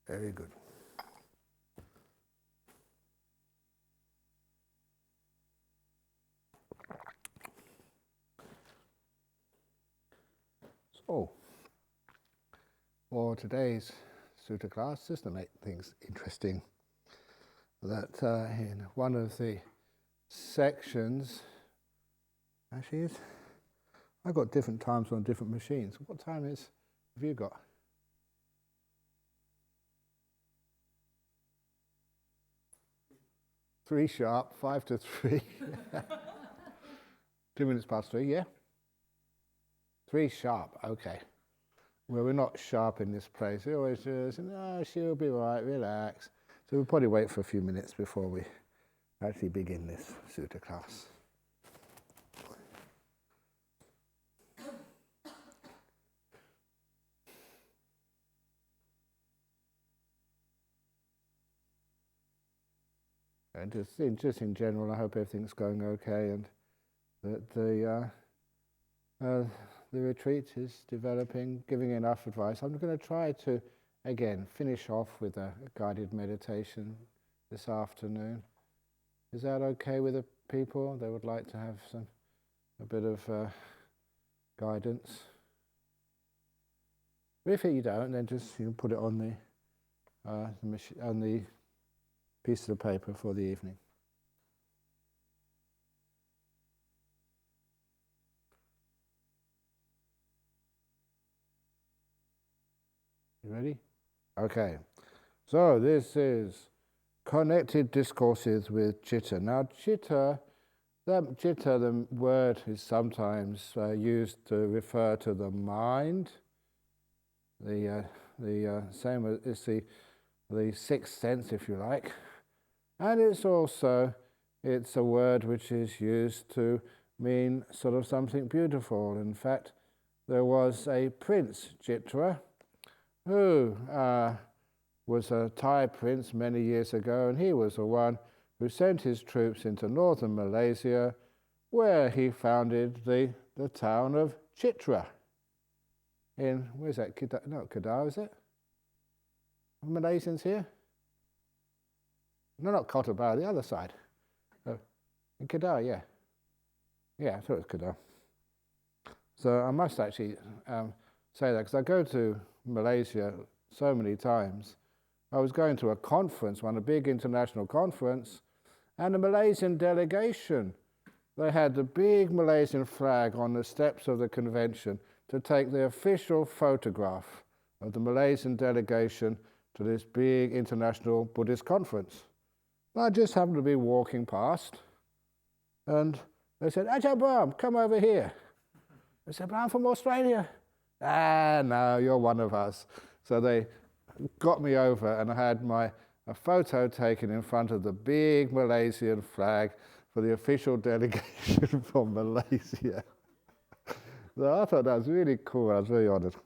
Very good. So, for today's Sutta class, just to make things interesting, that in one of the sections, actually, I've got different times on different machines. What time have you got? 3 sharp, 5 to 3. 2 minutes past 3, yeah? 3 sharp, okay. Well, we're not sharp in this place. We always say, no, she'll be all right, relax. So we'll probably wait for a few minutes before we actually begin this Sutta class. And just in general, I hope everything's going okay and that the retreat is developing, giving enough advice. I'm going to try to, again, finish off with a guided meditation this afternoon. Is that okay with the people? They would like to have a bit of guidance. But if you don't, then just put it on the piece of paper for the evening. You ready? Okay. So this is Connected Discourses with Citta. Now citta, the word is sometimes used to refer to the mind. The same as the sixth sense, if you like. And it's a word which is used to mean sort of something beautiful. In fact, there was a Prince Chitra who was a Thai prince many years ago, and he was the one who sent his troops into northern Malaysia, where he founded the town of Chitra. Where's that? Kedah, is it? Are Malaysians here? No, not Kota Bharu, the other side. In Kedah, yeah. Yeah, I thought it was Kedah. So I must actually say that, because I go to Malaysia so many times. I was going to a conference, a big international conference, and the Malaysian delegation, they had the big Malaysian flag on the steps of the convention to take the official photograph of the Malaysian delegation to this big international Buddhist conference. I just happened to be walking past, and they said, Ajahn Brahm, come over here. I said, but I'm from Australia. No, you're one of us. So they got me over, and I had a photo taken in front of the big Malaysian flag for the official delegation from Malaysia. So I thought that was really cool. I was very honoured.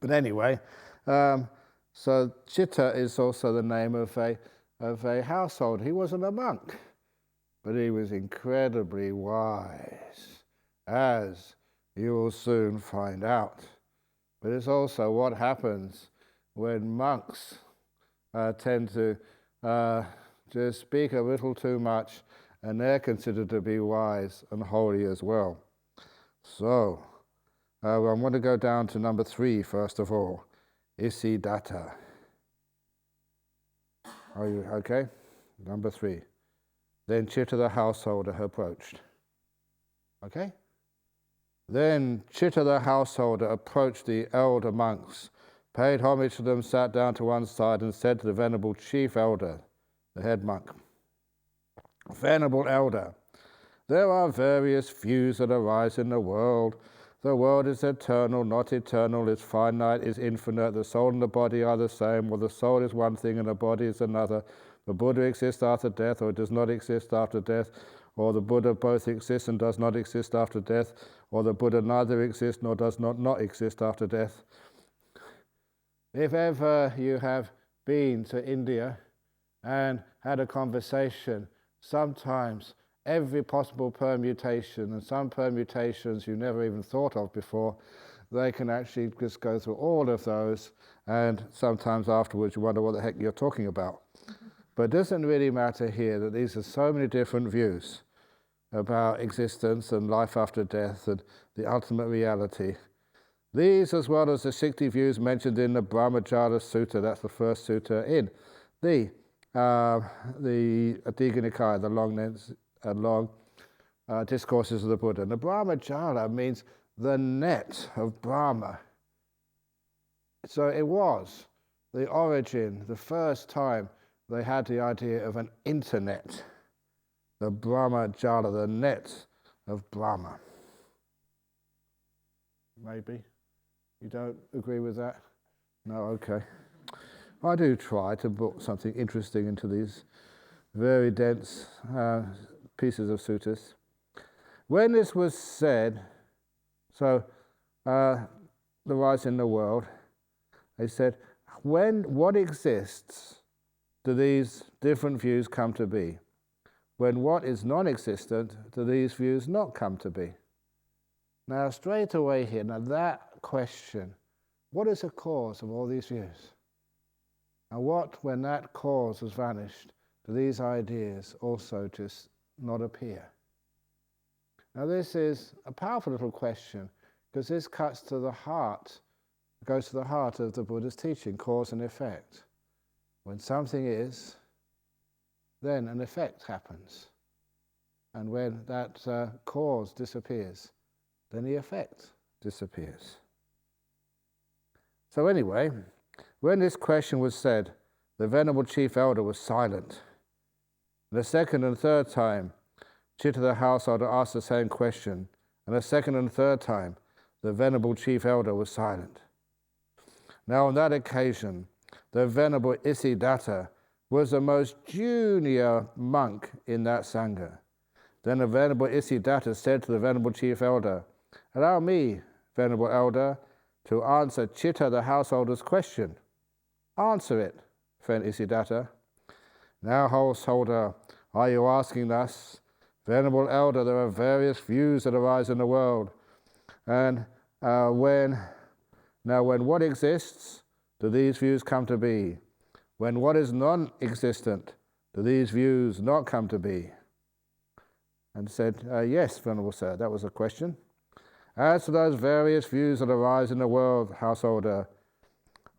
But anyway, so Citta is also the name of a household. He wasn't a monk, but he was incredibly wise, as you will soon find out. But it's also what happens when monks tend to just speak a little too much, and they're considered to be wise and holy as well. So, I'm going to go down to number 3 first of all, Isidatta. Are you okay? Number 3. Then Citta the householder approached. Okay? Then Citta the householder approached the elder monks, paid homage to them, sat down to one side, and said to the venerable chief elder, the head monk, Venerable elder, there are various views that arise in the world. The world is eternal, not eternal, is finite, is infinite. The soul and the body are the same, or the soul is one thing and the body is another. The Buddha exists after death, or it does not exist after death, or the Buddha both exists and does not exist after death, or the Buddha neither exists nor does not exist after death. If ever you have been to India and had a conversation, sometimes every possible permutation, and some permutations you never even thought of before, they can actually just go through all of those, and sometimes afterwards you wonder what the heck you're talking about. But it doesn't really matter here that these are so many different views about existence and life after death and the ultimate reality. These, as well as the 60 views mentioned in the Brahmajala Sutta, that's the first sutta in the Digha Nikaya, the long discourses of the Buddha. And the Brahmajala means the net of Brahma. So it was the origin, the first time they had the idea of an internet. The Brahmajala, the net of Brahma. Maybe? You don't agree with that? No, okay. I do try to put something interesting into these very dense pieces of suttas. When this was said, so the rise in the world, they said, what exists do these different views come to be? When what is non-existent do these views not come to be? Now straight away here, now that question, what is the cause of all these views? And what, when that cause has vanished, do these ideas also just not appear? Now this is a powerful little question, because this cuts to the heart, goes to the heart of the Buddha's teaching, cause and effect. When something is, then an effect happens. And when that cause disappears, then the effect disappears. So anyway, when this question was said, the Venerable Chief Elder was silent. The second and third time, Chitta the householder asked the same question, and the second and third time, the Venerable Chief Elder was silent. Now on that occasion, the Venerable Isidatta was the most junior monk in that Sangha. Then the Venerable Isidatta said to the Venerable Chief Elder, "Allow me, Venerable Elder, to answer Chitta the householder's question." "Answer it, friend Isidatta." "Now, householder, are you asking thus? Venerable Elder, there are various views that arise in the world, and when what exists, do these views come to be? When what is non-existent, do these views not come to be?" And said, "Yes, Venerable Sir, that was a question. As to those various views that arise in the world, householder,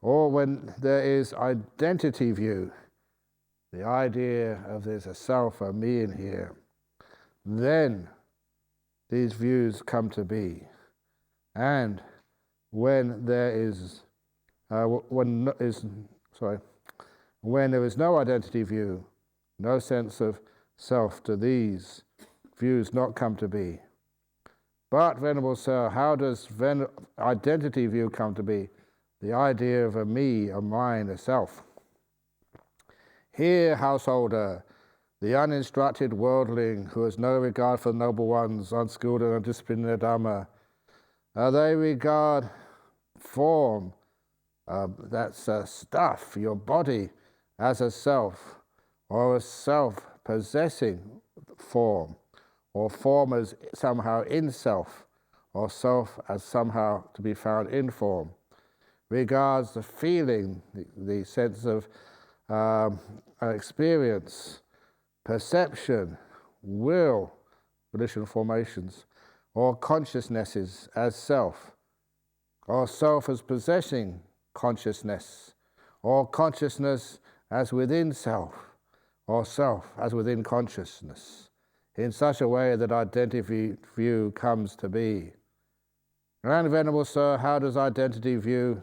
or when there is identity view, the idea of there's a self, a me in here, then these views come to be. And when there is when there is no identity view, no sense of self, do these views not come to be. But, Venerable Sir, how does identity view come to be? The idea of a me, a mine, a self. Here, householder, the uninstructed worldling who has no regard for the noble ones, unskilled and undisciplined in their Dhamma, they regard form, that's stuff, your body, as a self, or a self possessing form, or form as somehow in self, or self as somehow to be found in form. Regards the feeling, the sense of experience, perception, will, volitional formations, or consciousnesses as self, or self as possessing consciousness, or consciousness as within self, or self as within consciousness, in such a way that identity view comes to be. And, Venerable Sir, how does identity view,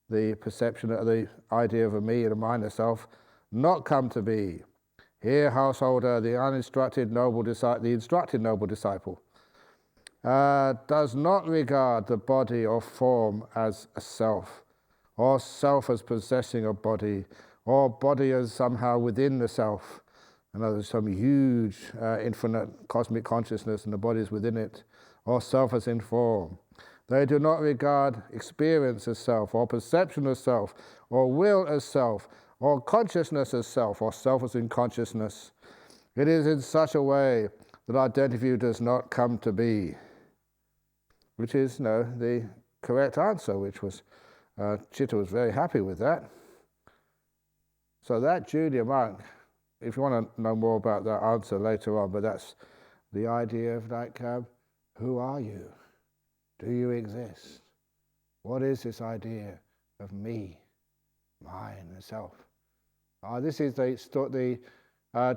the perception of the idea of a me and a mind, a self, not come to be? Here, householder, the instructed noble disciple, does not regard the body or form as a self, or self as possessing a body, or body as somehow within the self. And there's some huge infinite cosmic consciousness and the body is within it, or self as in form. They do not regard experience as self, or perception as self, or will as self, or consciousness as self, or self as in consciousness. It is in such a way that identity view does not come to be, which is the correct answer, which was, Chitta was very happy with that. So that junior monk, if you want to know more about that answer later on, but that's the idea of like, who are you? Do you exist? What is this idea of me, mine, and self? This is the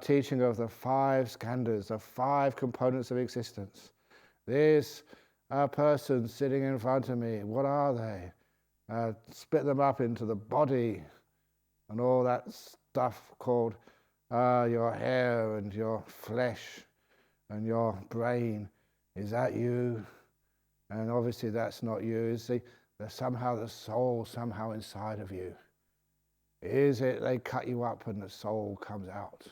teaching of the 5 skandhas, the 5 components of existence. This person sitting in front of me, what are they? Split them up into the body and all that stuff called your hair and your flesh and your brain. Is that you? And obviously that's not you. There's somehow the soul somehow inside of you. Is it they cut you up and the soul comes out?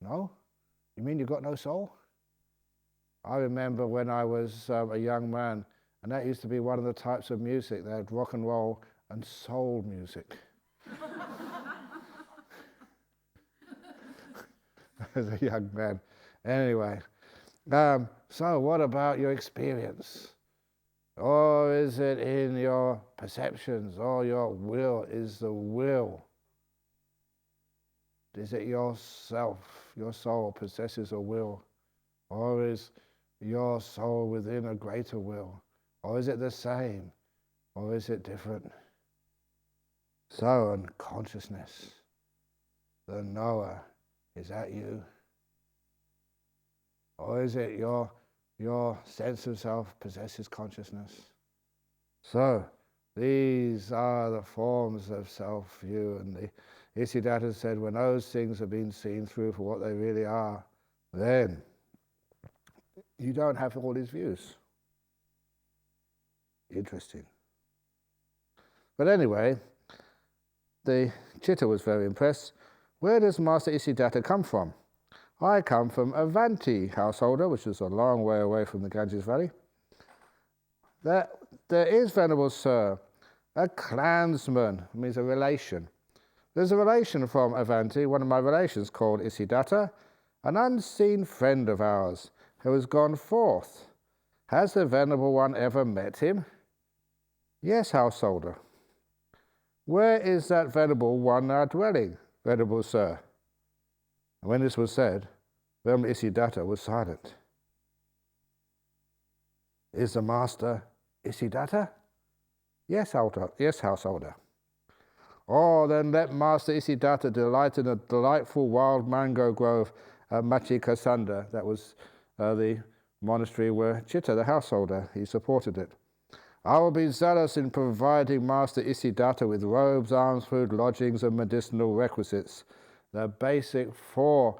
No? You mean you've got no soul? I remember when I was a young man, and that used to be one of the types of music. They had rock and roll and soul music. As a young man. Anyway, so what about your experience? Or is it in your perceptions or your will? Is the will? Is it yourself, your soul possesses a will? Or is your soul within a greater will? Or is it the same? Or is it different? So, and consciousness, the knower, is that you? Or is it your sense of self possesses consciousness? So, these are the forms of self-view, and the Isiddhata said when those things have been seen through for what they really are, then you don't have all these views. Interesting. But anyway, the Chitta was very impressed. Where does Master Isiddhata come from? I come from Avanti householder, which is a long way away from the Ganges Valley. There is, Venerable Sir, a clansman, means a relation. There's a relation from Avanti, one of my relations called Isiddhata, an unseen friend of ours who has gone forth. Has the Venerable One ever met him? Yes, householder. Where is that Venerable One now dwelling, Venerable Sir? And when this was said, Venerable Isiddhata was silent. Is the Master Isiddhata? Yes, householder. Oh, then let Master Isiddhata delight in a delightful wild mango grove at Machikasanda. That was the monastery where Chitta, the householder, he supported it. I will be zealous in providing Master Isiddhata with robes, alms, food, lodgings, and medicinal requisites. The basic 4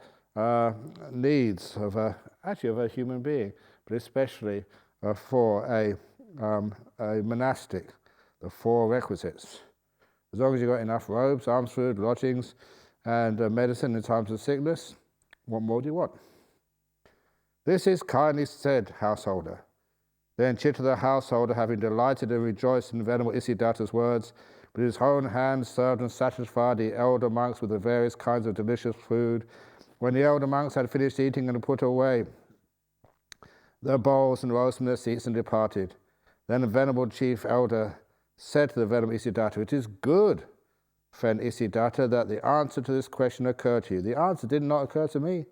needs of a human being, but especially for a monastic, the 4 requisites. As long as you've got enough robes, alms, food, lodgings, and medicine in times of sickness, what more do you want? This is kindly said, householder. Then Chitta the householder, having delighted and rejoiced in Venerable Isiddhata's words, with his own hands served and satisfied the elder monks with the various kinds of delicious food. When the elder monks had finished eating and put away their bowls and rose from their seats and departed, then the Venerable Chief Elder said to the Venerable Isiddhata, it is good, friend Isiddhata, that the answer to this question occurred to you. The answer did not occur to me.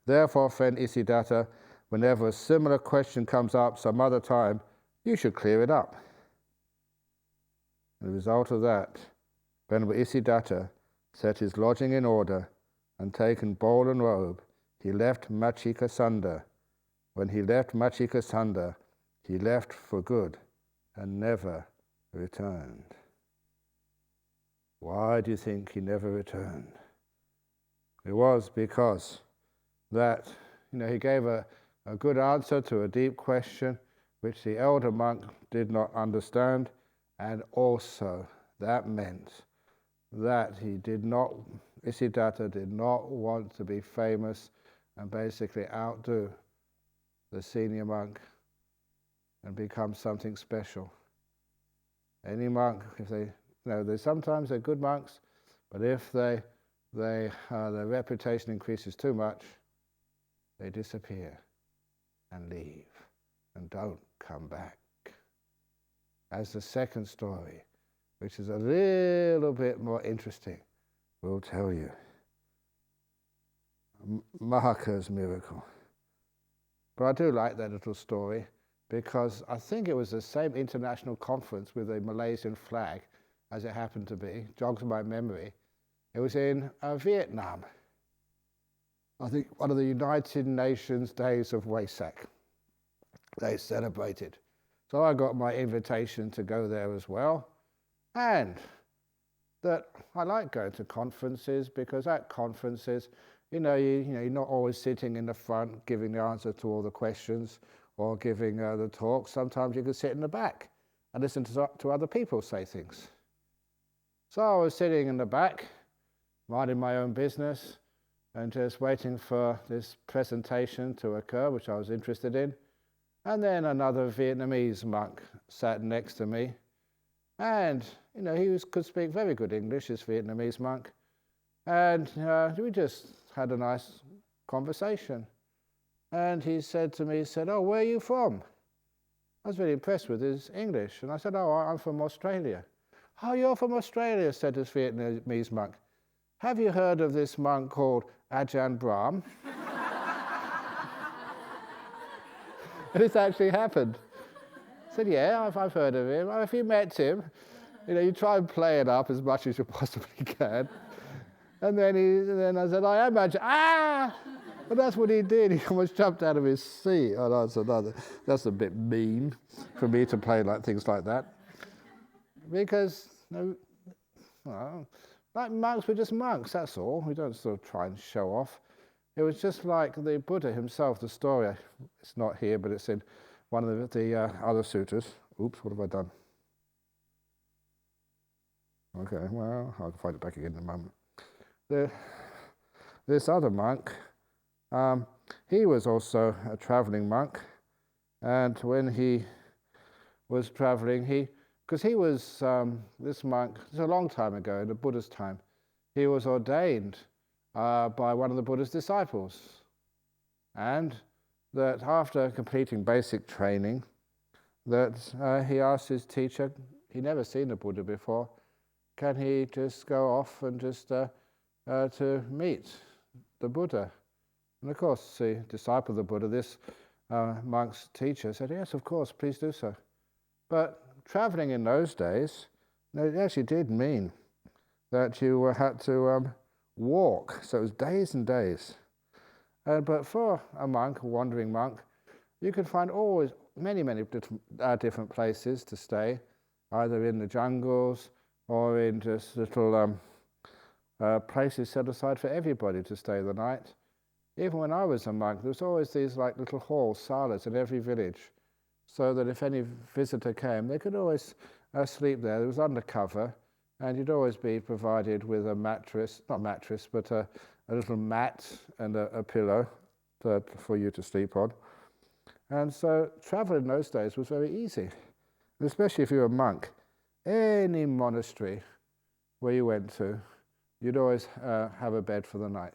Therefore, friend Isiddhata, whenever a similar question comes up some other time, you should clear it up. The result of that, Venerable Isiddhata set his lodging in order and taking bowl and robe, he left Machikasanda. When he left Machikasanda, he left for good and never returned. Why do you think he never returned? It was because that, he gave a good answer to a deep question which the elder monk did not understand, and also that meant that Isiddhata did not want to be famous and basically outdo the senior monk and become something special. Any monk, if sometimes they're good monks, but if their reputation increases too much, they disappear and leave and don't come back. as the second story, which is a little bit more interesting. We'll tell you. Mahaka's miracle. But I do like that little story because I think it was the same international conference with a Malaysian flag as it happened to be, jogs my memory. It was in Vietnam. I think one of the United Nations Days of Wesak. They celebrated. So I got my invitation to go there as well. And that I like going to conferences because at conferences, you're not always sitting in the front giving the answer to all the questions or giving the talk. Sometimes you can sit in the back and listen to other people say things. So I was sitting in the back, minding my own business and just waiting for this presentation to occur, which I was interested in. And then another Vietnamese monk sat next to me. And, he could speak very good English, this Vietnamese monk. And we just had a nice conversation. And he said to me, oh, where are you from? I was really impressed with his English. And I said, oh, I'm from Australia. Oh, you're from Australia, said this Vietnamese monk. Have you heard of this monk called Ajahn Brahm? And this actually happened. I said, yeah, I've heard of him. If you met him, you try and play it up as much as you possibly can. And then I said, I am Ajahn. Ah! But that's what he did. He almost jumped out of his seat. Oh, that's a bit mean for me to play like things like that. Because, like monks were just monks, that's all. We don't sort of try and show off. It was just like the Buddha himself, the story. It's not here, but it's in one of the other sutras. Oops, what have I done? Okay, well, I'll find it back again in a moment. This other monk, he was also a traveling monk. And when he was traveling, because he was, this monk, it's a long time ago, in the Buddha's time, he was ordained by one of the Buddha's disciples. And that after completing basic training, that he asked his teacher, he'd never seen the Buddha before, can he just go off and just to meet the Buddha? And of course, the disciple of the Buddha, this monk's teacher, said, yes, of course, please do so. But traveling in those days, it actually did mean that you had to walk. So it was days and days. But for a monk, a wandering monk, you could find always many different places to stay, either in the jungles or in just little places set aside for everybody to stay the night. Even when I was a monk, there was always these like little halls, salas in every village, so that if any visitor came, they could always sleep there. It was undercover, and you'd always be provided with a mattress, not mattress, but a little mat and a pillow for you to sleep on. And so travel in those days was very easy, and especially if you were a monk. Any monastery where you went to, you'd always have a bed for the night.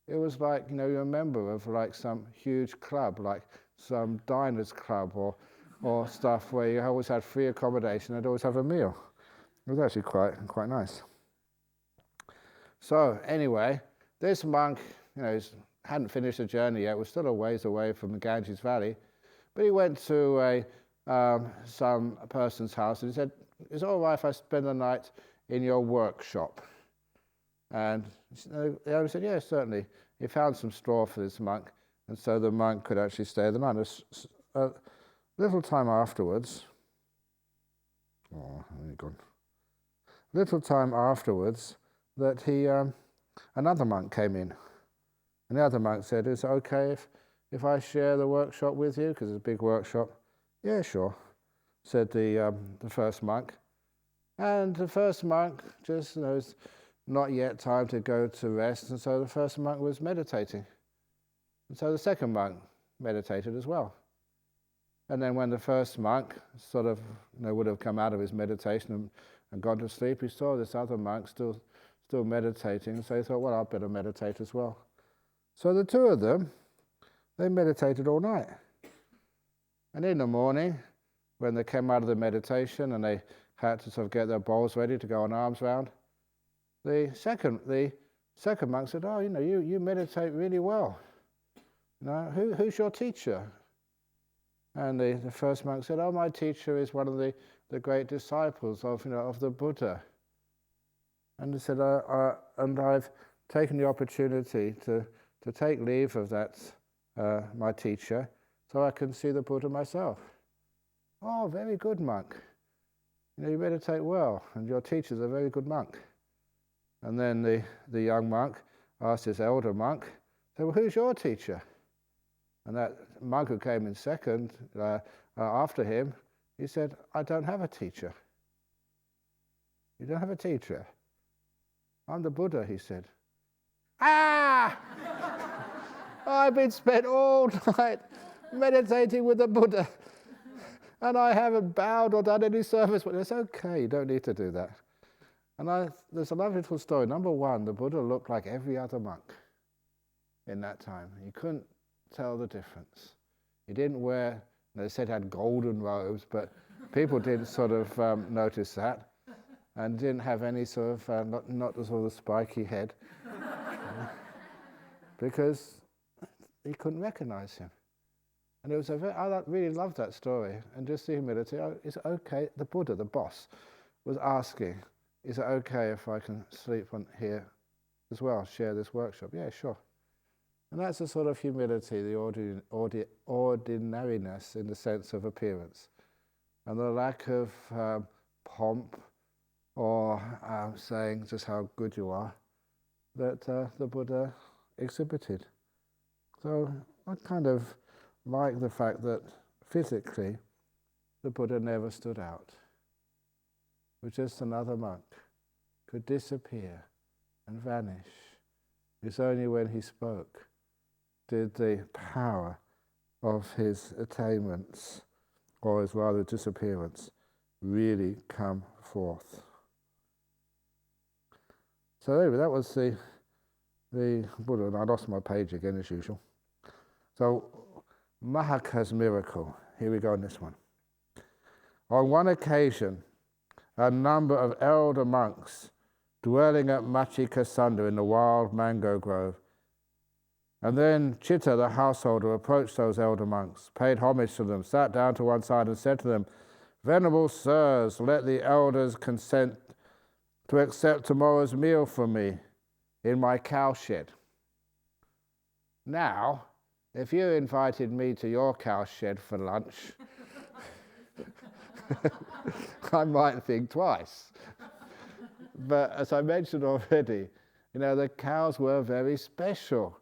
It was like, you're a member of like some huge club, like some diners club or stuff where you always had free accommodation and always have a meal. It was actually quite nice. So anyway, this monk, hadn't finished the journey yet, was still a ways away from the Ganges Valley, but he went to some person's house and he said, is it all right if I spend the night in your workshop? And the owner said, yes, certainly. He found some straw for this monk, and so the monk could actually stay the night. A little time afterwards, that another monk came in. And the other monk said, is it okay if I share the workshop with you? Because it's a big workshop. Yeah, sure, said the first monk. And the first monk just knows not yet time to go to rest, and so the first monk was meditating. And so the second monk meditated as well. And then when the first monk sort of would have come out of his meditation and gone to sleep, he saw this other monk still meditating, so he thought, well, I'll better meditate as well. So the two of them, they meditated all night. And in the morning, when they came out of the meditation and they had to sort of get their bowls ready to go on arms round, the second monk said, "Oh, you meditate really well. Who's your teacher?" And the first monk said, "Oh, my teacher is one of the great disciples of the Buddha." And he said, "And I've taken the opportunity to take leave of that my teacher, so I can see the Buddha myself." "Oh, very good, monk. You meditate well, and your teacher's a very good monk." And then the young monk asked his elder monk, said, "Well, who's your teacher?" And that monk who came in second after him, he said, "I don't have a teacher." "You don't have a teacher?" "I'm the Buddha," he said. "Ah! I've been spent all night meditating with the Buddha, and I haven't bowed or done any service." But it's okay, you don't need to do that. And there's a lovely little story. Number one, the Buddha looked like every other monk in that time. You couldn't tell the difference. He didn't wear, they said he had golden robes, but people didn't sort of notice that, and didn't have any sort of, not the sort of spiky head, because he couldn't recognize him. And it was I really loved that story, and just the humility. Is it okay? The Buddha, the boss, was asking, "Is it okay if I can sleep on here as well, share this workshop?" "Yeah, sure." And that's a sort of humility, the ordinariness in the sense of appearance, and the lack of pomp or saying just how good you are that the Buddha exhibited. So I kind of like the fact that physically the Buddha never stood out. It was just another monk, could disappear and vanish. It's only when he spoke did the power of his attainments, or his rather disappearance, really come forth. So anyway, that was the Buddha, and I lost my page again as usual. So Mahaka's miracle. Here we go on this one. On one occasion, a number of elder monks dwelling at Machikasunda in the wild mango grove. And then Chitta, the householder, approached those elder monks, paid homage to them, sat down to one side and said to them, "Venerable sirs, let the elders consent to accept tomorrow's meal from me in my cowshed. Now, if you invited me to your cowshed for lunch, I might think twice." But as I mentioned already, the cows were very special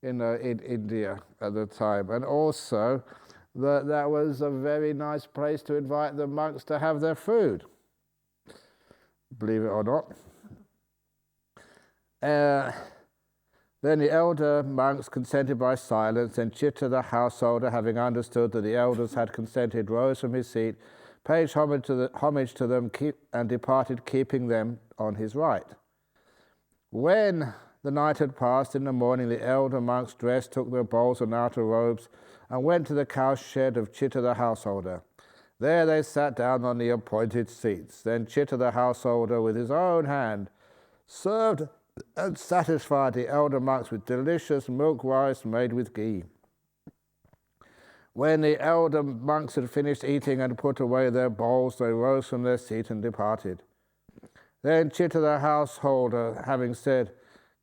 in India at the time, and also that was a very nice place to invite the monks to have their food, believe it or not. Then the elder monks consented by silence, and Chitta the householder, having understood that the elders had consented, rose from his seat, paid homage to them, and departed, keeping them on his right. When the night had passed, in the morning the elder monks dressed, took their bowls and outer robes, and went to the cowshed of Chitta the householder. There they sat down on the appointed seats. Then Chitta the householder, with his own hand, served and satisfied the elder monks with delicious milk rice made with ghee. When the elder monks had finished eating and put away their bowls, they rose from their seat and departed. Then Chitta the householder, having said,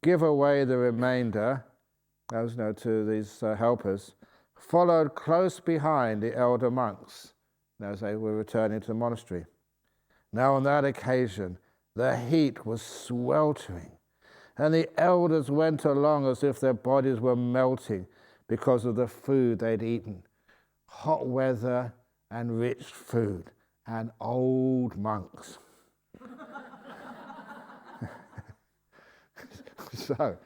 "Give away the remainder," as to these helpers, followed close behind the elder monks as they were returning to the monastery. Now on that occasion the heat was sweltering, and the elders went along as if their bodies were melting because of the food they'd eaten. Hot weather and rich food and old monks. So,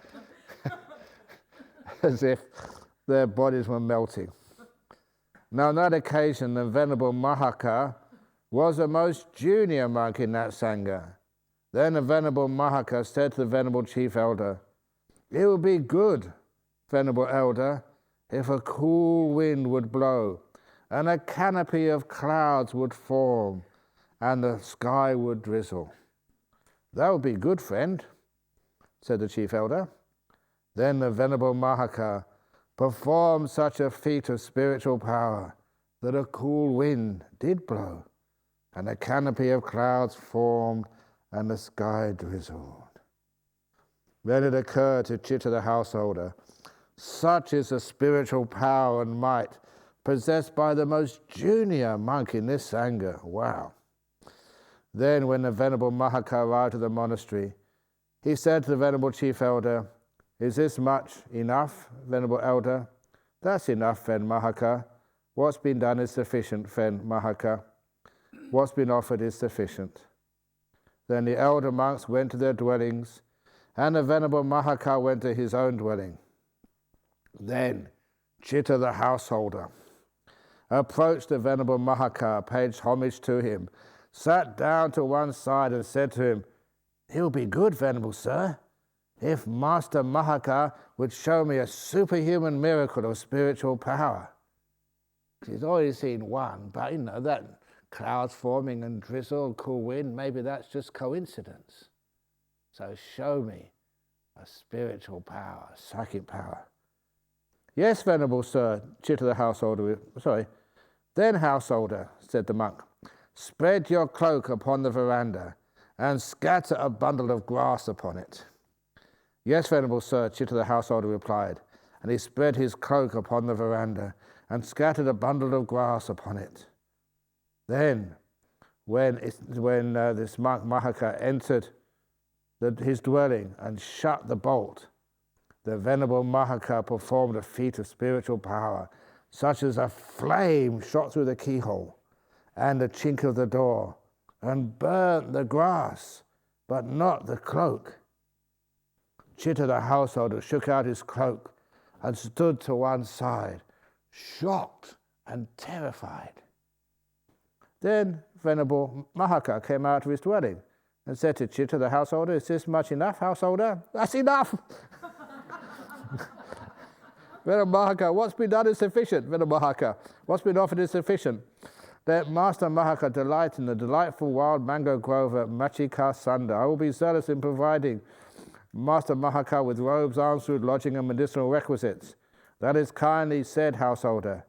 as if their bodies were melting. Now on that occasion the Venerable Mahaka was the most junior monk in that Sangha. Then the Venerable Mahaka said to the Venerable Chief Elder, "It would be good, Venerable Elder, if a cool wind would blow, and a canopy of clouds would form, and the sky would drizzle. That would be good, friend, said the chief elder. Then the Venerable Mahaka performed such a feat of spiritual power that a cool wind did blow, and a canopy of clouds formed, and the sky drizzled. Then it occurred to Chitta the householder, such is the spiritual power and might possessed by the most junior monk in this Sangha. Wow. Then when the Venerable Mahaka arrived at the monastery, he said to the Venerable Chief Elder, "Is this much enough, Venerable Elder?" "That's enough, Fen Mahaka. What's been done is sufficient, Fen Mahaka. What's been offered is sufficient." Then the elder monks went to their dwellings, and the Venerable Mahaka went to his own dwelling. Then Chitta the householder approached the Venerable Mahaka, paid homage to him, sat down to one side and said to him, "It will be good, Venerable Sir, if Master Mahaka would show me a superhuman miracle of spiritual power." He's already seen one, but that clouds forming and drizzle, cool wind, maybe that's just coincidence. So show me a spiritual power, psychic power. "Yes, Venerable Sir," Chitta the householder, "Then, householder," said the monk, "spread your cloak upon the veranda and scatter a bundle of grass upon it." "Yes, Venerable Sir," Chitta the householder replied, and he spread his cloak upon the veranda and scattered a bundle of grass upon it. Then, when this monk Mahaka entered his dwelling and shut the bolt, the Venerable Mahaka performed a feat of spiritual power, such as a flame shot through the keyhole and the chink of the door, and burnt the grass, but not the cloak. Chitta the householder shook out his cloak and stood to one side, shocked and terrified. Then Venerable Mahaka came out of his dwelling and said to Chitta the householder, "Is this much enough, householder?" "That's enough." "Venerable Mahaka, what's been done is sufficient." "Venerable Mahaka, what's been offered is sufficient. Let Master Mahaka delight in the delightful wild mango grove at Machika Sunda. I will be zealous in providing Master Mahaka with robes, alms, food, lodging, and medicinal requisites." "That is kindly said, householder."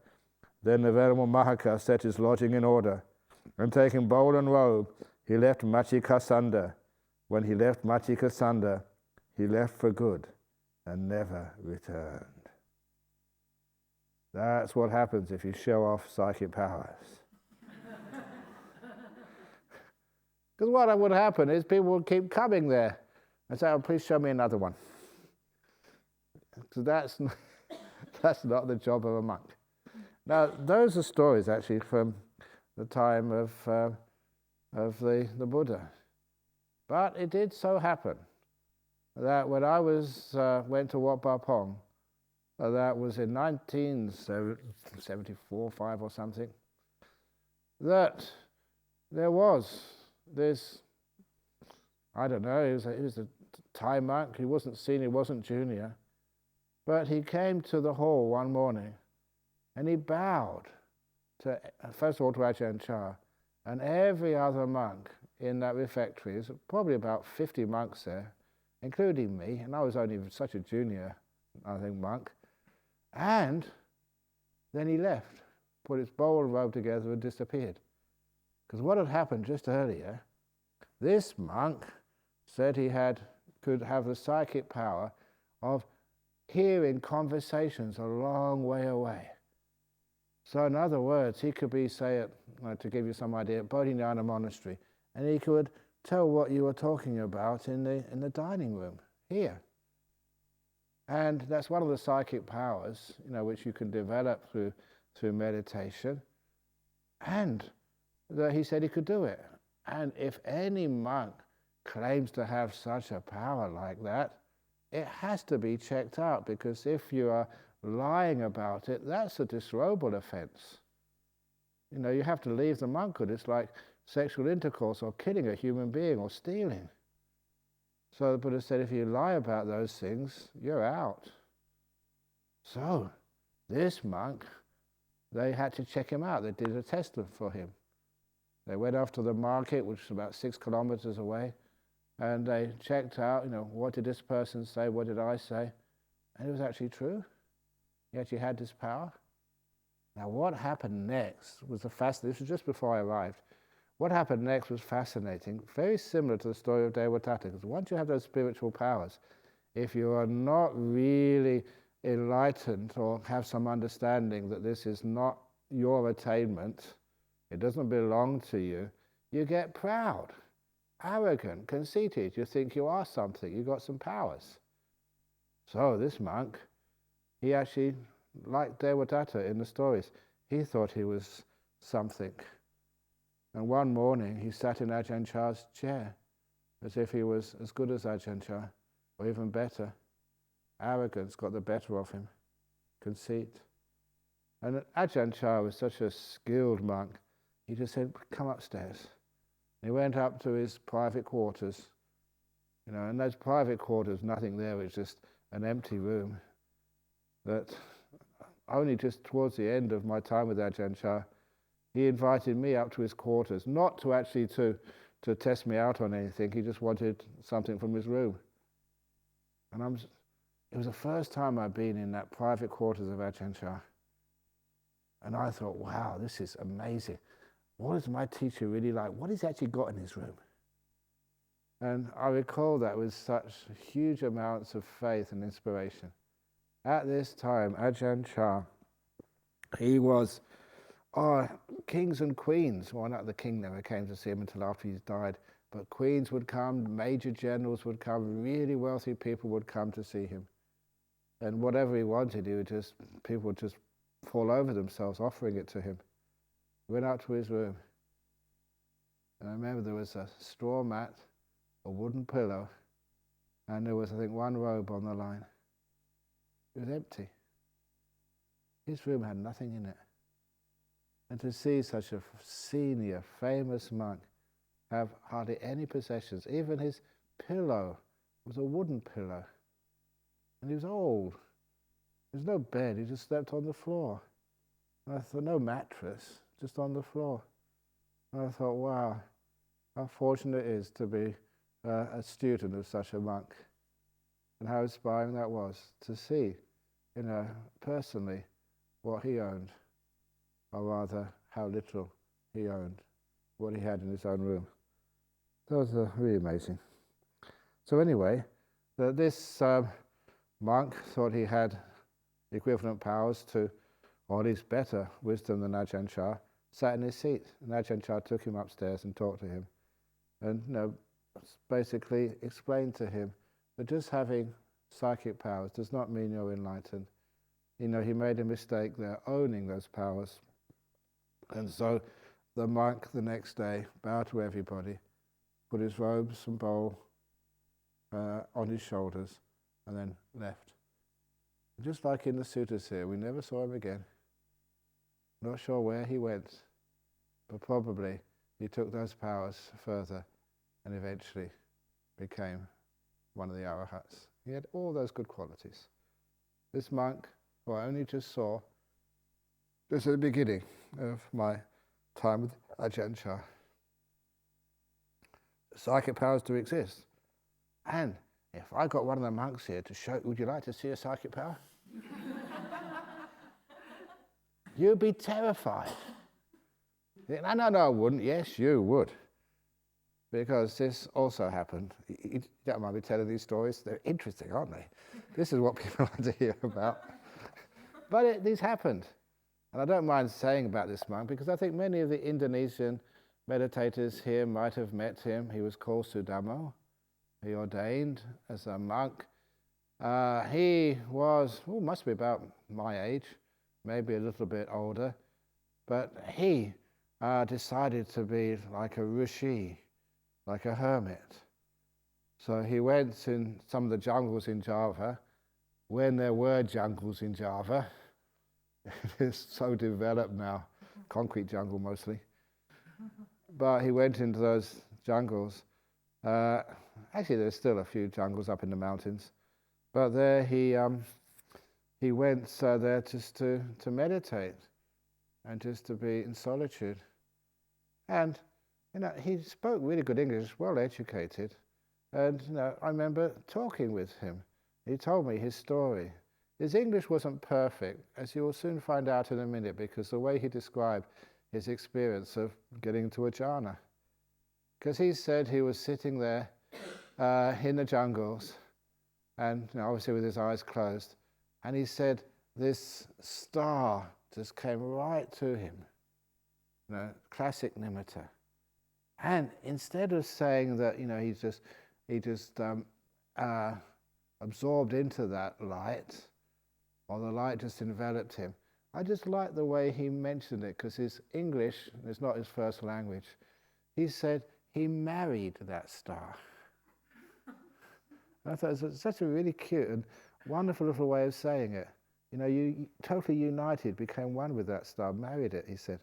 Then the Venerable Mahaka set his lodging in order, and taking bowl and robe, he left Machika Sunda. When he left Machika Sunda, he left for good and never returned. That's what happens if you show off psychic powers. Because what would happen is people would keep coming there and say, "Oh, please show me another one." So that's not the job of a monk. Now, those are stories actually from the time of the Buddha. But it did so happen that when I went to Wat Pah Pong, that was in 1974, 5 or something, that there was this, I don't know, he was a Thai monk. He wasn't senior, he wasn't junior, but he came to the hall one morning and he bowed to, first of all, to Ajahn Chah and every other monk in that refectory. There's probably about 50 monks there, including me, and I was only such a junior, I think, monk. And then he left, put his bowl and robe together and disappeared. Because what had happened just earlier, this monk said he could have the psychic power of hearing conversations a long way away. So in other words, he could be, say, to give you some idea, at Bodhinyana Monastery, and he could tell what you were talking about in the dining room here. And that's one of the psychic powers, which you can develop through meditation. And that he said he could do it. And if any monk claims to have such a power like that, it has to be checked out, because if you are lying about it, that's a disrobal offense. You have to leave the monkhood. It's like sexual intercourse or killing a human being or stealing. So the Buddha said, if you lie about those things, you're out. So this monk they had to check him out. They did a test for him. They went off to the market, which was about 6 kilometers away, and they checked out, what did this person say, what did I say? And it was actually true. He actually had this power. Now what happened next was this was just before I arrived. What happened next was fascinating, very similar to the story of Devadatta, because once you have those spiritual powers, if you are not really enlightened or have some understanding that this is not your attainment, it doesn't belong to you, you get proud, arrogant, conceited. You think you are something, you got some powers. So this monk, he actually, like Devadatta in the stories, he thought he was something. And one morning he sat in Ajahn Chah's chair as if he was as good as Ajahn Chah, or even better. Arrogance got the better of him, conceit. And Ajahn Chah was such a skilled monk, he just said, come upstairs. He went up to his private quarters. In those private quarters, nothing there, it's just an empty room. That only just towards the end of my time with Ajahn Chah, he invited me up to his quarters, not to actually to test me out on anything. He just wanted something from his room. And it was the first time I'd been in that private quarters of Ajahn Chah. And I thought, wow, this is amazing. What is my teacher really like? What has he actually got in his room? And I recall that with such huge amounts of faith and inspiration. At this time, Ajahn Chah, he was kings and queens. Well, not the king never came to see him until after he's died, but queens would come, major generals would come, really wealthy people would come to see him. And whatever he wanted, people would just fall over themselves offering it to him. He went out to his room. And I remember there was a straw mat, a wooden pillow, and there was, I think, one robe on the line. It was empty. His room had nothing in it. And to see such a senior, famous monk have hardly any possessions, even his pillow was a wooden pillow. And he was old. There was no bed, he just slept on the floor. And I thought, no mattress, just on the floor. And I thought, wow, how fortunate it is to be a student of such a monk. And how inspiring that was to see, personally, what he owned, or rather, how little he owned, what he had in his own room. That was really amazing. So anyway, this monk thought he had equivalent powers to, or at least better wisdom than Ajahn Chah, sat in his seat, and Ajahn Chah took him upstairs and talked to him, and basically explained to him that just having psychic powers does not mean you're enlightened. He made a mistake there, owning those powers. And so the monk the next day bowed to everybody, put his robes and bowl on his shoulders, and then left. Just like in the suttas here, we never saw him again. Not sure where he went, but probably he took those powers further and eventually became one of the arahats. He had all those good qualities. This monk, who I only just saw, just at the beginning of my time with Ajahn Chah. Psychic powers do exist. And if I got one of the monks here to show, would you like to see a psychic power? You'd be terrified. No, I wouldn't. Yes, you would. Because this also happened. You don't mind me telling these stories? They're interesting, aren't they? This is what people like to hear about. But these happened. And I don't mind saying about this monk because I think many of the Indonesian meditators here might have met him. He was called Sudamo. He ordained as a monk. He was, must be about my age, maybe a little bit older. But he decided to be like a rishi, like a hermit. So he went in some of the jungles in Java, when there were jungles in Java. It's so developed now, concrete jungle mostly. But he went into those jungles. Actually, there's still a few jungles up in the mountains. But there he went there just to meditate. and just to be in solitude. And he spoke really good English, well educated, and I remember talking with him. He told me his story. His English wasn't perfect, as you will soon find out in a minute, because the way he described his experience of getting to a jhana. Because he said he was sitting there in the jungles, and obviously with his eyes closed, and he said this star just came right to him, classic nimitta. And instead of saying that he just absorbed into that light, or the light just enveloped him, I just like the way he mentioned it, because his English is not his first language. He said he married that star. I thought it was such a really cute and wonderful little way of saying it. You totally united, became one with that star, married it, he said.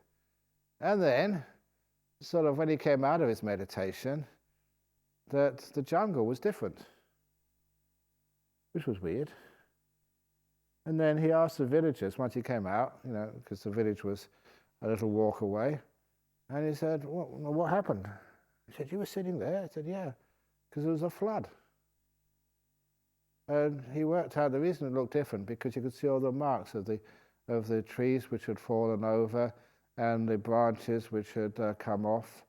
And then, sort of when he came out of his meditation, that the jungle was different, which was weird. And then he asked the villagers, once he came out, because the village was a little walk away, and he said, what happened? He said, you were sitting there? I said, yeah, because there was a flood. And he worked out the reason it looked different, because you could see all the marks of the trees which had fallen over, and the branches which had come off.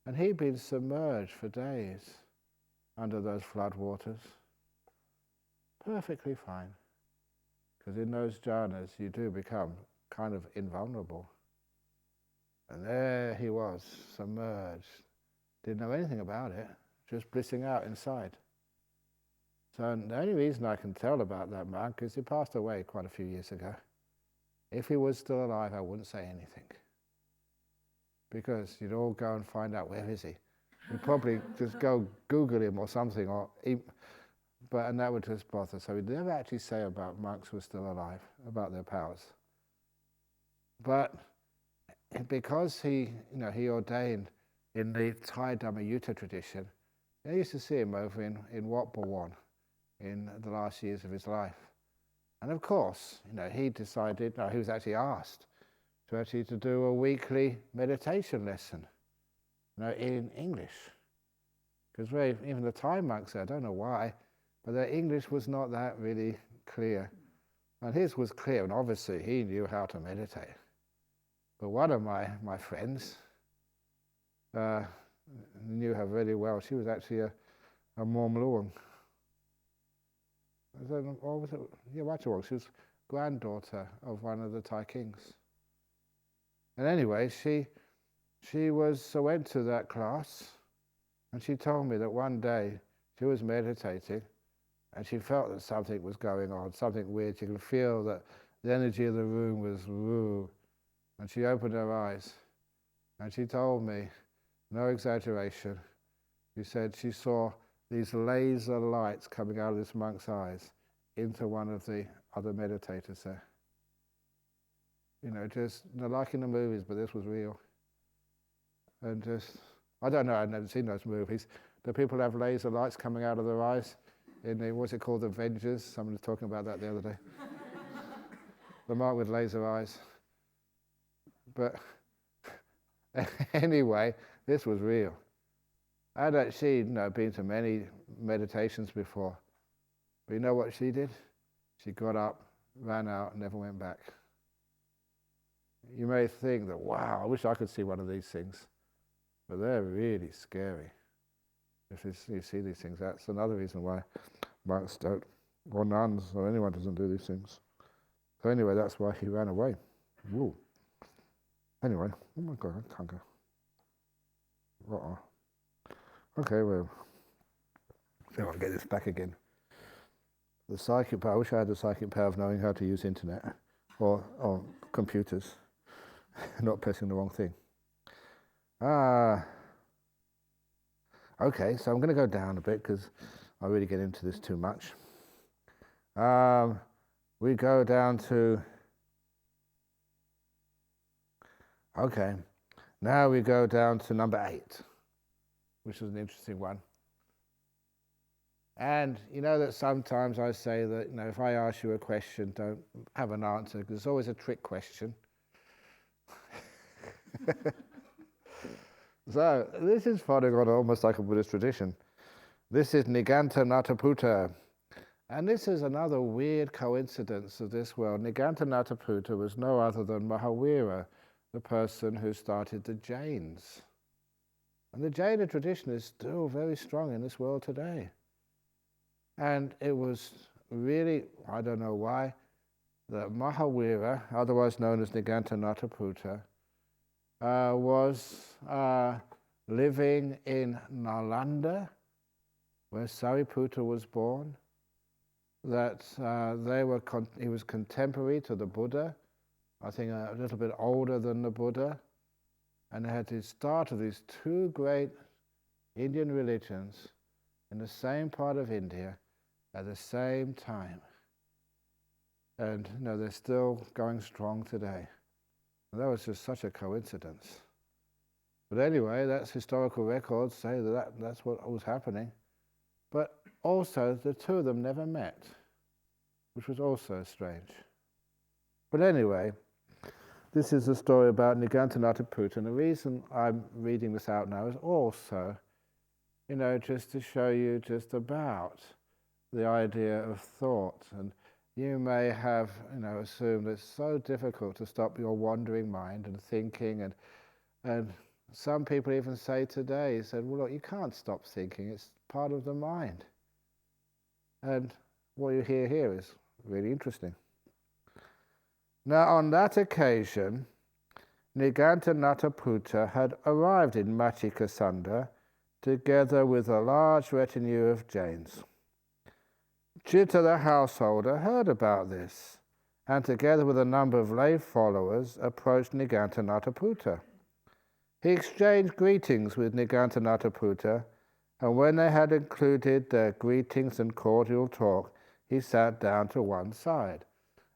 And he'd been submerged for days under those flood waters. Perfectly fine. Because in those jhanas you do become kind of invulnerable. And there he was, submerged. Didn't know anything about it, just blissing out inside. So the only reason I can tell about that monk is he passed away quite a few years ago. If he was still alive, I wouldn't say anything. Because you'd all go and find out, where is he? You'd probably just go Google him or something, and that would just bother. So we'd never actually say about monks who are still alive, about their powers. But because he ordained in the Thai Dhammayutta tradition, I used to see him over in Wat Bhawan in the last years of his life. And of course, he decided, he was actually asked to do a weekly meditation lesson, in English. Because even the Thai monks, I don't know why, but their English was not that really clear. And his was clear, and obviously he knew how to meditate. But one of my friends knew her really well. She was actually a Mormluang. Or was it? Yeah, Wachawang. She was granddaughter of one of the Thai kings. And anyway, she went to that class, and she told me that one day she was meditating, and she felt that something was going on, something weird. She could feel that the energy of the room was woo. And she opened her eyes, and she told me, no exaggeration, she said she saw these laser lights coming out of this monk's eyes into one of the other meditators there. Just like in the movies, but this was real. And I don't know, I've never seen those movies. Do people have laser lights coming out of their eyes? What's it called, Avengers? Someone was talking about that the other day. The monk with laser eyes. But anyway, this was real. I'd actually been to many meditations before. But you know what she did? She got up, ran out, and never went back. You may think that, wow, I wish I could see one of these things. But they're really scary. If you see these things, that's another reason why monks don't, or nuns, or anyone doesn't do these things. So anyway, that's why he ran away. Woo. Anyway, oh my God, I can't go. Okay, well, see if I can get this back again. The psychic power, I wish I had the psychic power of knowing how to use internet or computers, not pressing the wrong thing. Okay, so I'm going to go down a bit because I really get into this too much. We go down to, okay, now we go down to number 8, which is an interesting one. And you know that sometimes I say that, if I ask you a question, don't have an answer, because it's always a trick question. So this is following on almost like a Buddhist tradition. This is Niganta Nataputta. And this is another weird coincidence of this world. Niganta Nataputta was no other than Mahavira, the person who started the Jains. And the Jaina tradition is still very strong in this world today. And it was really, I don't know why, that Mahavira, otherwise known as Niganta Nataputta, was living in Nalanda, where Sariputta was born, that he was contemporary to the Buddha, I think a little bit older than the Buddha, and had the start of these two great Indian religions in the same part of India at the same time. And they're still going strong today. And that was just such a coincidence. But anyway, that's historical records say that's what was happening. But also, the two of them never met, which was also strange. But anyway, this is a story about Niganta Nataputta, and the reason I'm reading this out now is also, just to show you just about the idea of thought. And you may have, assumed it's so difficult to stop your wandering mind and thinking, and some people even say today, well, look, you can't stop thinking, it's part of the mind. And what you hear here is really interesting. Now, on that occasion, Niganta Nataputta had arrived in Machikasanda together with a large retinue of Jains. Chitta the householder heard about this, and together with a number of lay followers approached Niganta Nataputta. He exchanged greetings with Niganta Nataputta, and when they had concluded their greetings and cordial talk, he sat down to one side.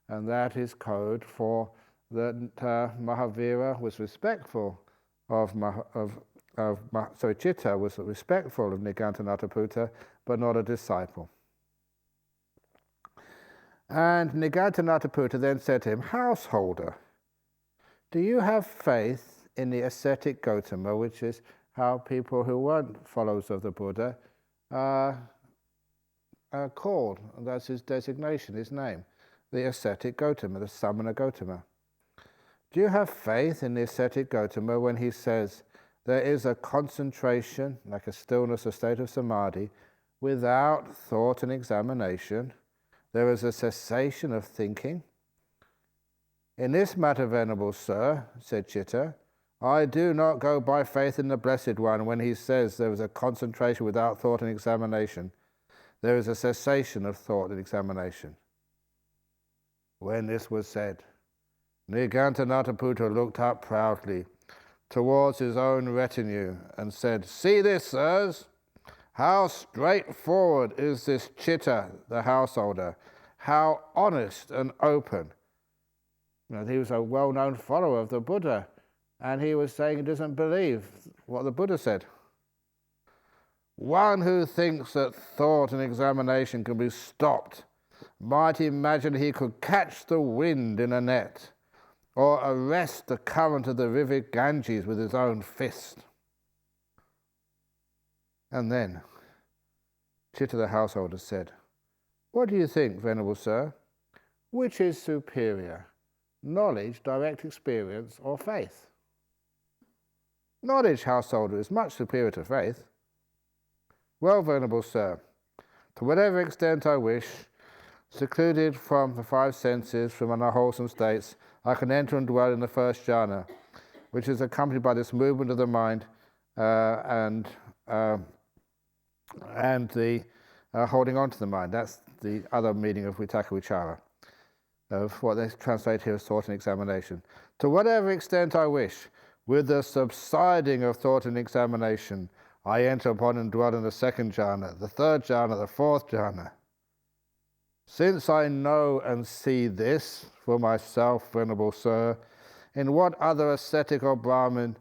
And that is code for that Mahavira was respectful Chitta was respectful of Niganta Nataputta, but not a disciple. And Niganta Nataputta then said to him, "Householder, do you have faith in the ascetic Gotama," which is how people who weren't followers of the Buddha are called? That's his designation, his name. The ascetic Gotama, the Samana Gotama. Do you have faith in the ascetic Gotama when he says there is a concentration, like a stillness, a state of samadhi, without thought and examination? There is a cessation of thinking. In this matter, Venerable Sir, said Chitta, I do not go by faith in the Blessed One when he says there is a concentration without thought and examination. There is a cessation of thought and examination. When this was said, Niganta Nataputta looked up proudly towards his own retinue and said, "See this, sirs? How straightforward is this Chitta, the householder, how honest and open." He was a well-known follower of the Buddha, and he was saying he doesn't believe what the Buddha said. One who thinks that thought and examination can be stopped might imagine he could catch the wind in a net or arrest the current of the river Ganges with his own fist. And then Chitta the householder said, "What do you think, Venerable Sir? Which is superior, knowledge, direct experience, or faith?" "Knowledge, householder, is much superior to faith." "Well, Venerable Sir, to whatever extent I wish, secluded from the five senses, from unwholesome states, I can enter and dwell in the first jhana, which is accompanied by this movement of the mind and the holding on to the mind." That's the other meaning of Vitaka Vichara, of what they translate here as thought and examination. "To whatever extent I wish, with the subsiding of thought and examination, I enter upon and dwell in the second jhana, the third jhana, the fourth jhana. Since I know and see this for myself, Venerable Sir, in what other ascetic or Brahmin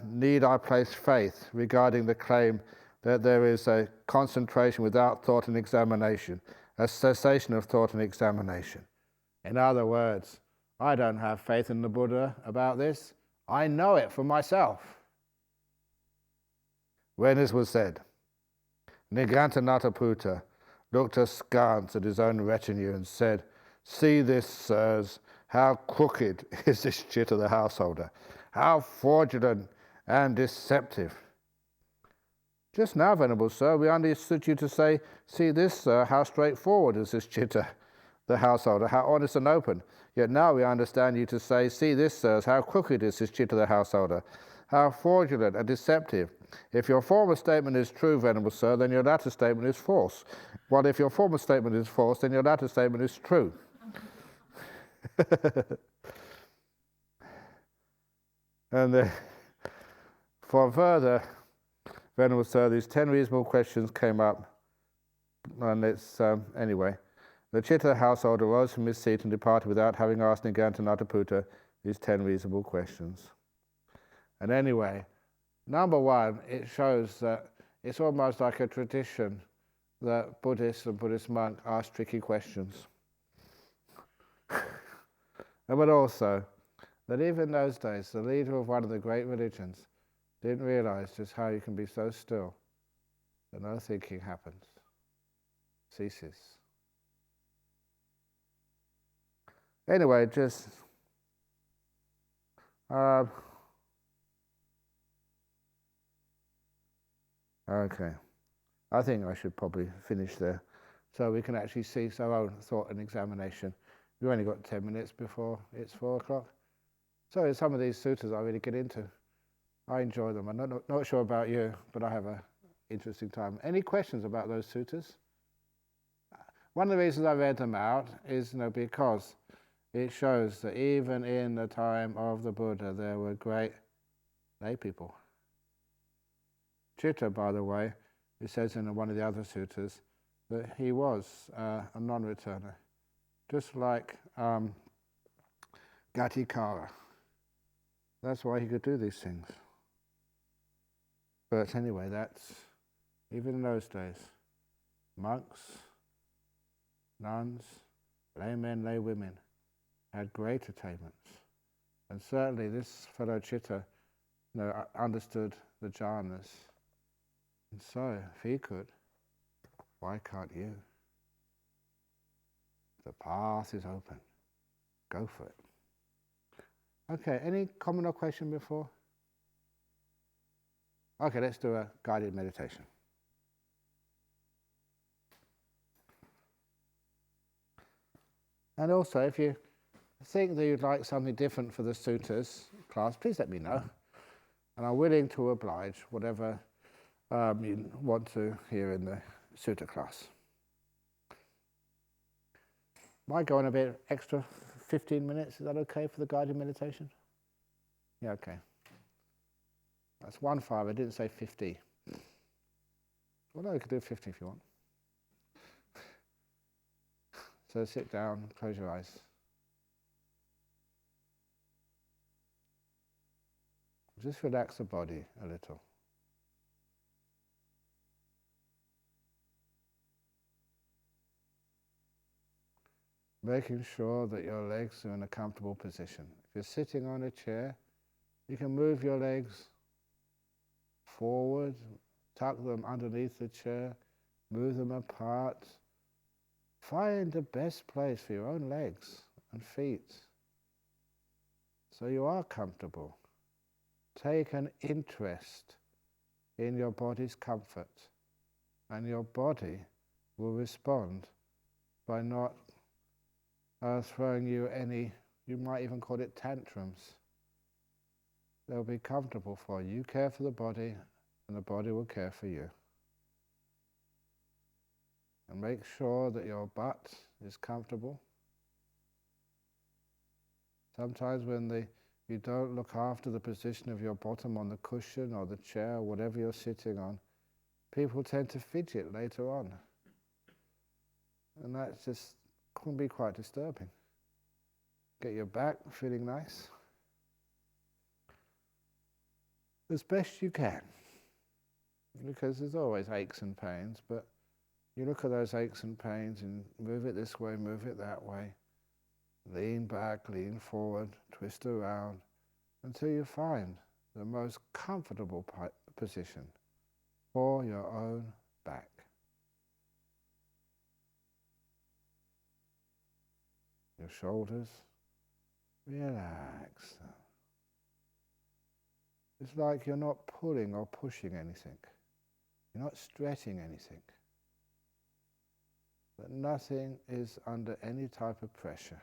need I place faith regarding the claim that there is a concentration without thought and examination, a cessation of thought and examination?" In other words, I don't have faith in the Buddha about this. I know it for myself. When this was said, Nigantanathaputta looked askance at his own retinue and said, "See this, sirs, how crooked is this Chitta the householder, how fraudulent and deceptive." Just now, Venerable Sir, we understood you to say, "See this, sir, how straightforward is this Chitta the householder, how honest and open." Yet now we understand you to say, "See this, sirs, how crooked is this Chitta the householder, how fraudulent and deceptive." If your former statement is true, Venerable Sir, then your latter statement is false. While if your former statement is false, then your latter statement is true. And for further, Venerable Sir, these 10 reasonable questions came up, and it's, anyway. The Chitta householder rose from his seat and departed without having asked Nigantanathaputta these 10 reasonable questions. And anyway, number one, it shows that it's almost like a tradition that Buddhists and Buddhist monks ask tricky questions. But also, that even in those days, the leader of one of the great religions didn't realize just how you can be so still that no thinking happens, ceases. Anyway, just okay. I think I should probably finish there so we can actually see our own thought and examination. We've only got 10 minutes before it's 4 o'clock. So some of these suttas I really get into. I enjoy them. I'm not sure about you, but I have an interesting time. Any questions about those suttas? One of the reasons I read them out is because it shows that even in the time of the Buddha, there were great lay people. Chitta, by the way, it says in one of the other suttas that he was a non-returner, just like Gatikara. That's why he could do these things. But anyway, that's, even in those days, monks, nuns, laymen, laywomen had great attainments. And certainly this fellow Chitta understood the jhanas. And so, if he could, why can't you? The path is open. Go for it. Okay, any comment or question before? Okay, let's do a guided meditation. And also, if you think that you'd like something different for the suttas class, please let me know. And I'm willing to oblige whatever you want to hear in the sutta class. Might go on a bit extra, 15 minutes. Is that okay for the guided meditation? Yeah, okay. That's 1-5. I didn't say 50. Well, no, you could do 50 if you want. So sit down, close your eyes. Just relax the body a little. Making sure that your legs are in a comfortable position. If you're sitting on a chair, you can move your legs forward, tuck them underneath the chair, move them apart. Find the best place for your own legs and feet so you are comfortable. Take an interest in your body's comfort, and your body will respond by not throwing you any, you might even call it tantrums. They'll be comfortable for you. You care for the body, and the body will care for you. And make sure that your butt is comfortable. Sometimes when you don't look after the position of your bottom on the cushion or the chair or whatever you're sitting on, people tend to fidget later on. And that just can be quite disturbing. Get your back feeling nice as best you can, because there's always aches and pains, but you look at those aches and pains and move it this way, move it that way, lean back, lean forward, twist around, until you find the most comfortable position for your own back. Your shoulders, relax. It's like you're not pulling or pushing anything. You're not stretching anything. That nothing is under any type of pressure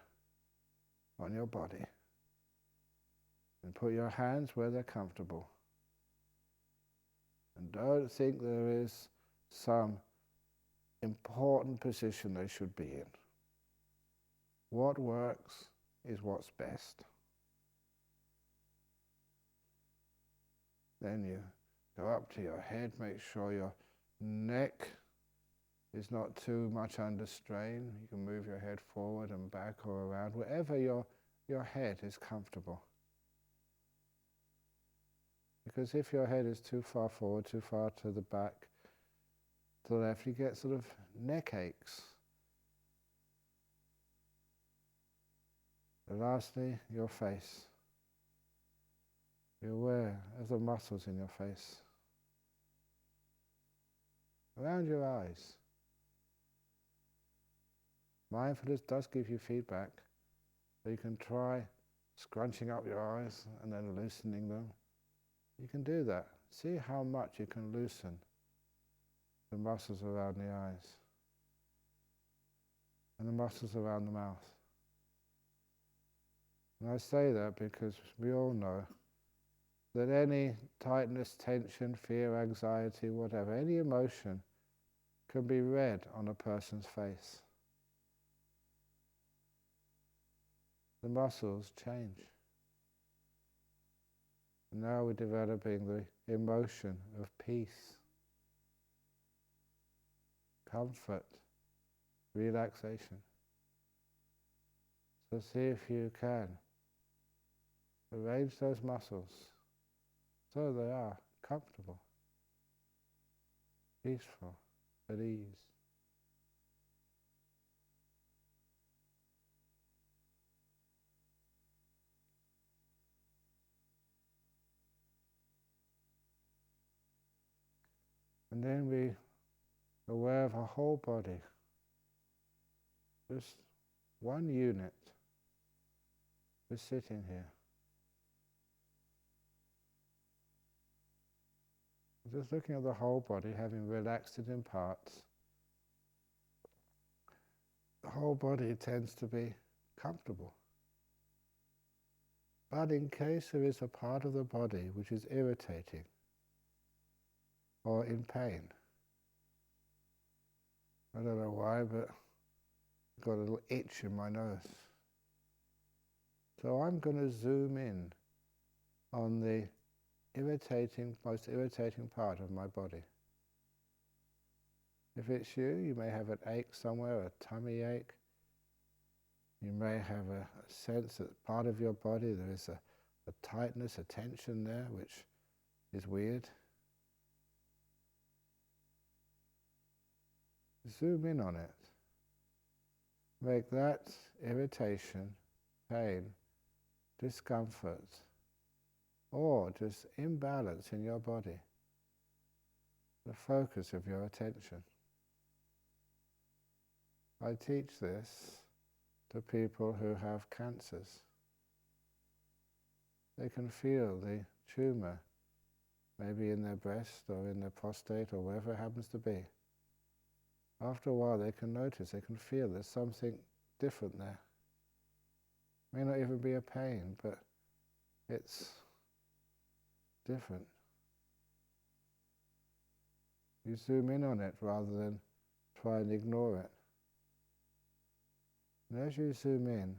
on your body. And put your hands where they're comfortable. And don't think there is some important position they should be in. What works is what's best. Then you go up to your head, make sure your neck is not too much under strain. You can move your head forward and back or around, wherever your head is comfortable. Because if your head is too far forward, too far to the back, to the left, you get sort of neck aches. And lastly, your face. Be aware of the muscles in your face. Around your eyes. Mindfulness does give you feedback, so you can try scrunching up your eyes and then loosening them. You can do that. See how much you can loosen the muscles around the eyes and the muscles around the mouth. And I say that because we all know that any tightness, tension, fear, anxiety, whatever, any emotion can be read on a person's face. The muscles change. And now we're developing the emotion of peace, comfort, relaxation. So see if you can arrange those muscles so they are comfortable, peaceful, at ease. And then be aware of our whole body, just one unit, just sitting here. Just looking at the whole body, having relaxed it in parts. The whole body tends to be comfortable. But in case there is a part of the body which is irritating or in pain, I don't know why, but I've got a little itch in my nose. So I'm going to zoom in on the most irritating part of my body. If it's you, you may have an ache somewhere, a tummy ache. You may have a sense that part of your body there is a tightness, a tension there, which is weird. Zoom in on it. Make that irritation, pain, discomfort, or just imbalance in your body the focus of your attention. I teach this to people who have cancers. They can feel the tumour, maybe in their breast or in their prostate or wherever it happens to be. After a while they can notice, they can feel there's something different there. May not even be a pain, but it's different. You zoom in on it rather than try and ignore it. And as you zoom in,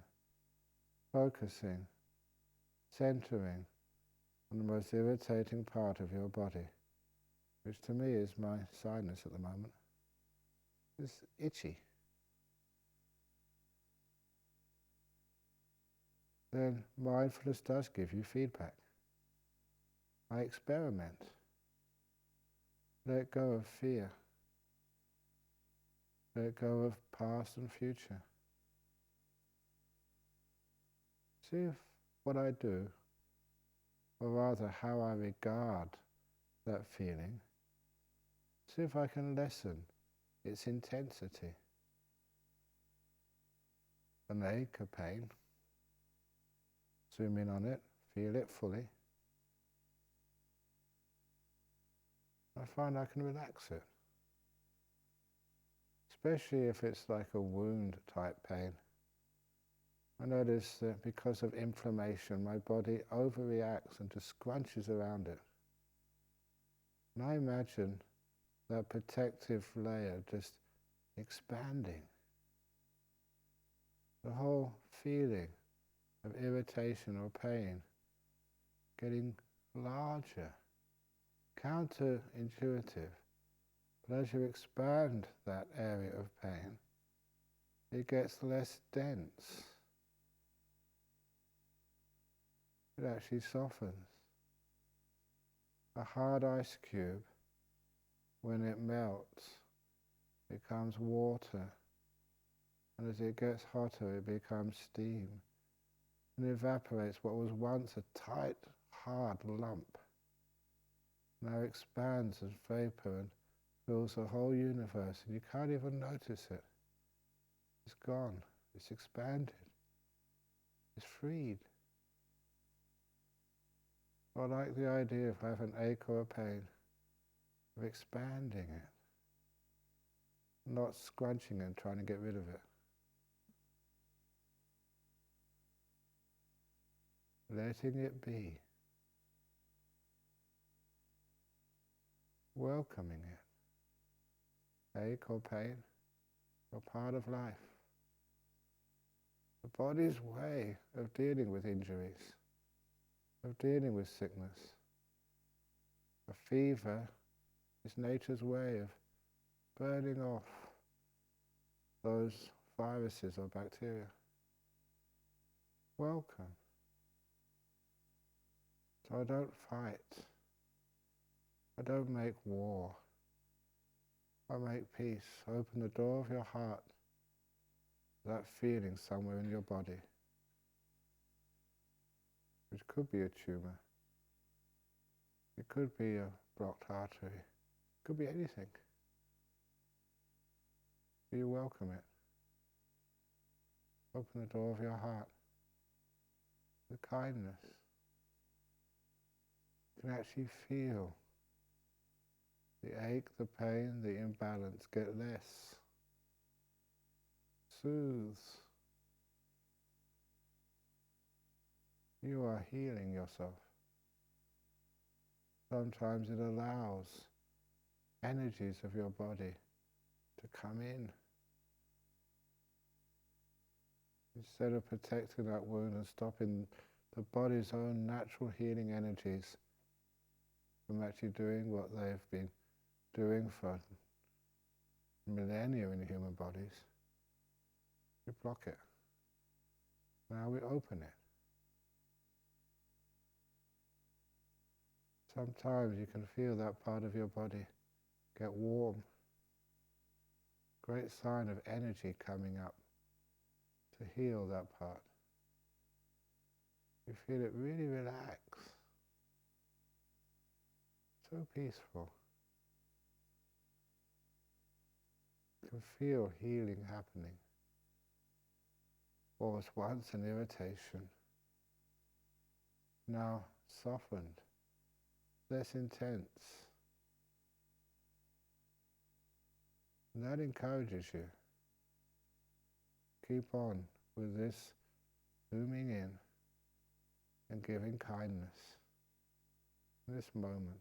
focusing, centering on the most irritating part of your body, which to me is my sinus at the moment, it's itchy. Then mindfulness does give you feedback. I experiment. Let go of fear. Let go of past and future. See if what I do or rather how I regard that feeling, see if I can lessen its intensity. An ache, a pain, zoom in on it, feel it fully. I find I can relax it, especially if it's like a wound type pain. I notice that because of inflammation, my body overreacts and just scrunches around it. And I imagine that protective layer just expanding. The whole feeling of irritation or pain getting larger, counterintuitive. But as you expand that area of pain, it gets less dense. It actually softens. A hard ice cube, when it melts, becomes water, and as it gets hotter it becomes steam, and evaporates what was once a tight, hard lump. Now expands as vapor and fills the whole universe, and you can't even notice it. It's gone, it's expanded, it's freed. I like the idea if I have an ache or a pain, of expanding it, not scrunching it and trying to get rid of it. Letting it be. Welcoming it. Ache or pain, or part of life. The body's way of dealing with injuries, of dealing with sickness. A fever is nature's way of burning off those viruses or bacteria. Welcome. So I don't fight. I don't make war. I make peace. Open the door of your heart to that feeling somewhere in your body, which could be a tumor. It could be a blocked artery. It could be anything. Do you welcome it? Open the door of your heart with kindness. You can actually feel the ache, the pain, the imbalance get less. Soothes. You are healing yourself. Sometimes it allows energies of your body to come in. Instead of protecting that wound and stopping the body's own natural healing energies from actually doing what they've been doing for millennia in human bodies, we block it. Now we open it. Sometimes you can feel that part of your body get warm. Great sign of energy coming up to heal that part. You feel it really relax. So peaceful. You can feel healing happening. What was once an irritation, now softened, less intense. And that encourages you. Keep on with this zooming in and giving kindness in this moment.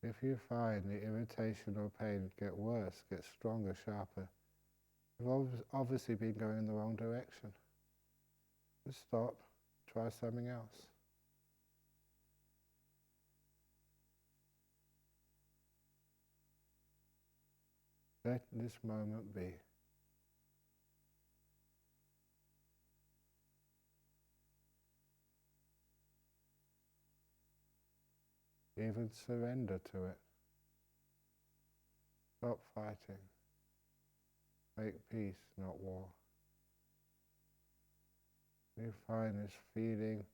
If you find the irritation or pain get worse, get stronger, sharper, you've obviously been going in the wrong direction. Just stop, try something else. Let this moment be. Even surrender to it. Stop fighting. make peace, not war. You find this feeling,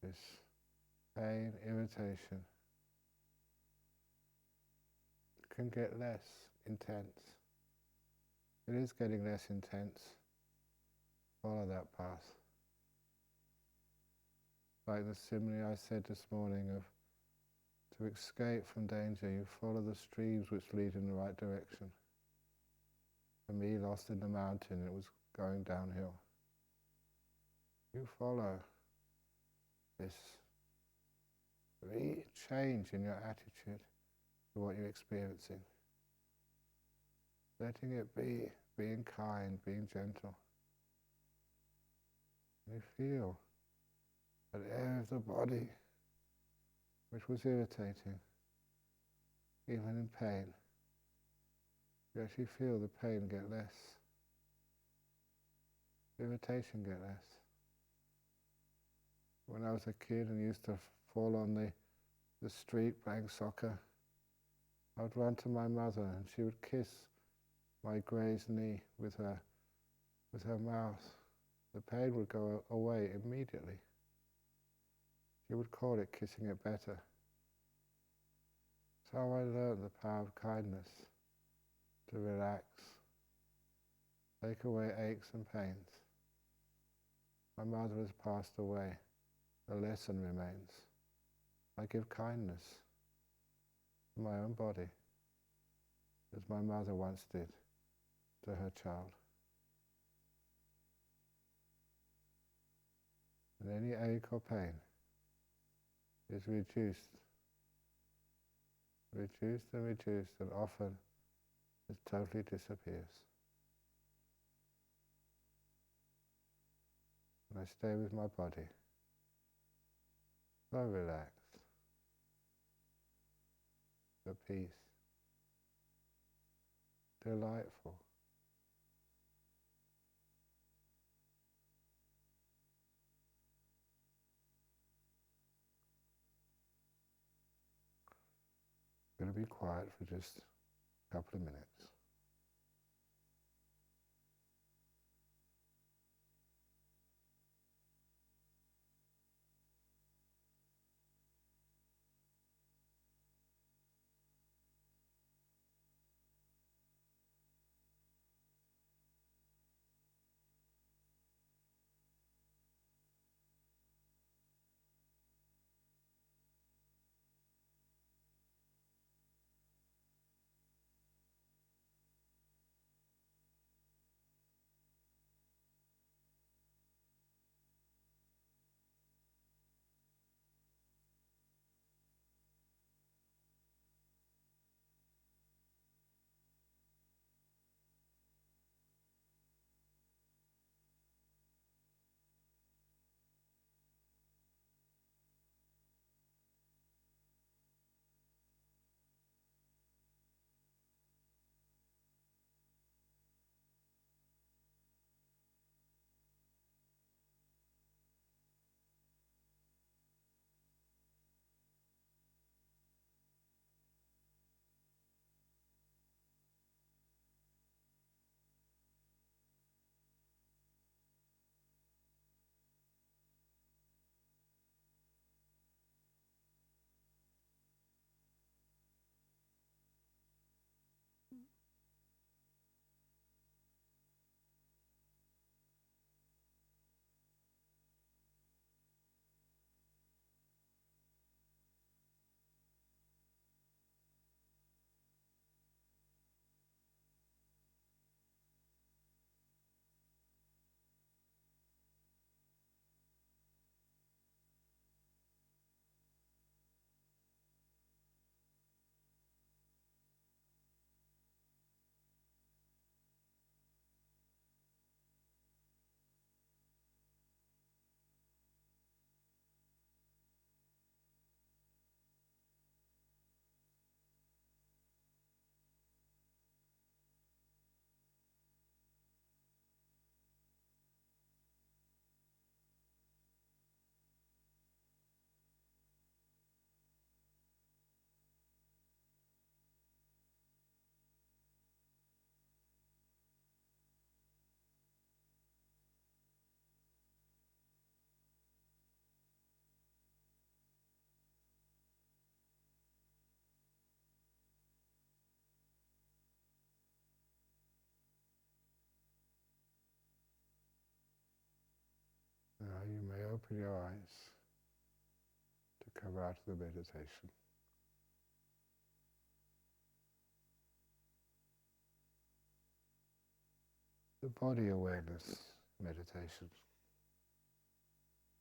this pain, irritation, can get less intense. It is getting less intense. Follow that path. Like the simile I said this morning of to escape from danger, you follow the streams which lead in the right direction. For me, lost in the mountain, it was going downhill. You follow this change in your attitude to what you're experiencing. Letting it be, being kind, being gentle. You feel that area of the body which was irritating, even in pain, you actually feel the pain get less, irritation get less. When I was a kid and used to fall on the street playing soccer, I would run to my mother and she would kiss my grazed knee with her mouth. The pain would go away immediately. She would call it kissing it better. That's how I learned the power of kindness, to relax, take away aches and pains. My mother has passed away. The lesson remains. I give kindness to my own body, as my mother once did to her child. And any ache or pain is reduced and often it totally disappears. And I stay with my body, so relaxed, at peace, delightful. I'm going to be quiet for just a couple of minutes. open your eyes to come out of the meditation. The body awareness meditation.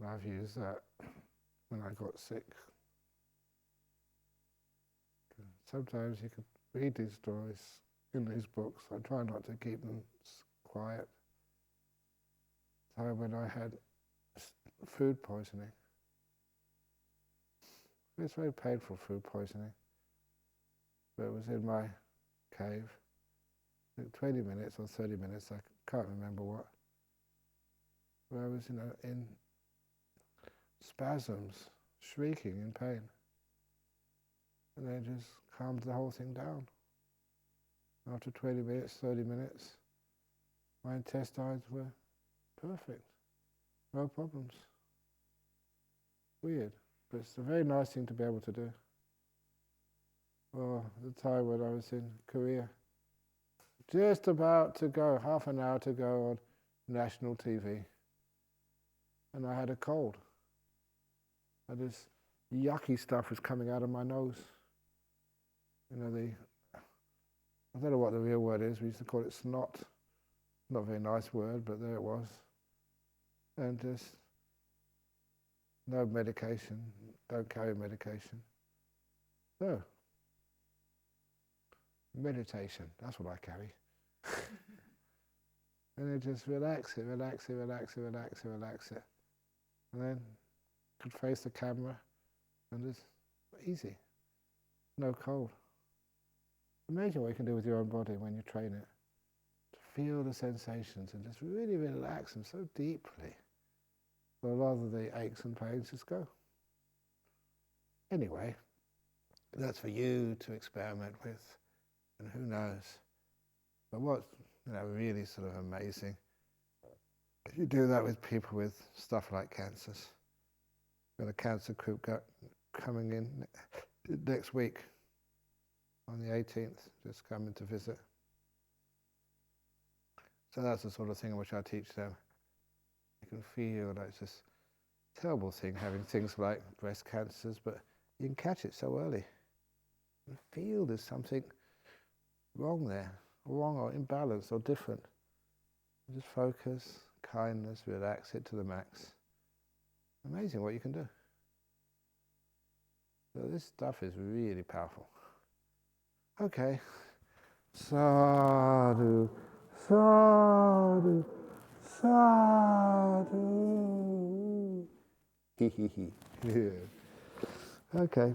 I've used that when I got sick. Sometimes you can read these stories in these books. I try not to keep them quiet. Time when I had food poisoning. It's very painful, food poisoning. But it was in my cave. 20 minutes or 30 minutes, I can't remember what. Where I was in spasms, shrieking in pain. And then just calmed the whole thing down. After 20 minutes, 30 minutes, my intestines were perfect. No problems. Weird, but it's a very nice thing to be able to do. Well, the time when I was in Korea, just about to go, half an hour to go on national TV, and I had a cold. And this yucky stuff was coming out of my nose. I don't know what the real word is, we used to call it snot. Not a very nice word, but there it was. And just no medication, don't carry medication. So, meditation, that's what I carry. And then just relax it. And then could face the camera and just easy, no cold. Imagine what you can do with your own body when you train it. To feel the sensations and just really relax them so deeply. So a lot of the aches and pains just go. Anyway, that's for you to experiment with, and who knows. But what's really sort of amazing, if you do that with people with stuff like cancers. We've got a cancer group coming in next week on the 18th, just coming to visit. So that's the sort of thing which I teach them. You can feel that it's this terrible thing having things like breast cancers, but you can catch it so early. You feel there's something wrong there, wrong or imbalanced or different. You just focus, kindness, relax it to the max. Amazing what you can do. So this stuff is really powerful. Okay. Sadhu, sadhu, sadhu. Hee hee hee. Okay.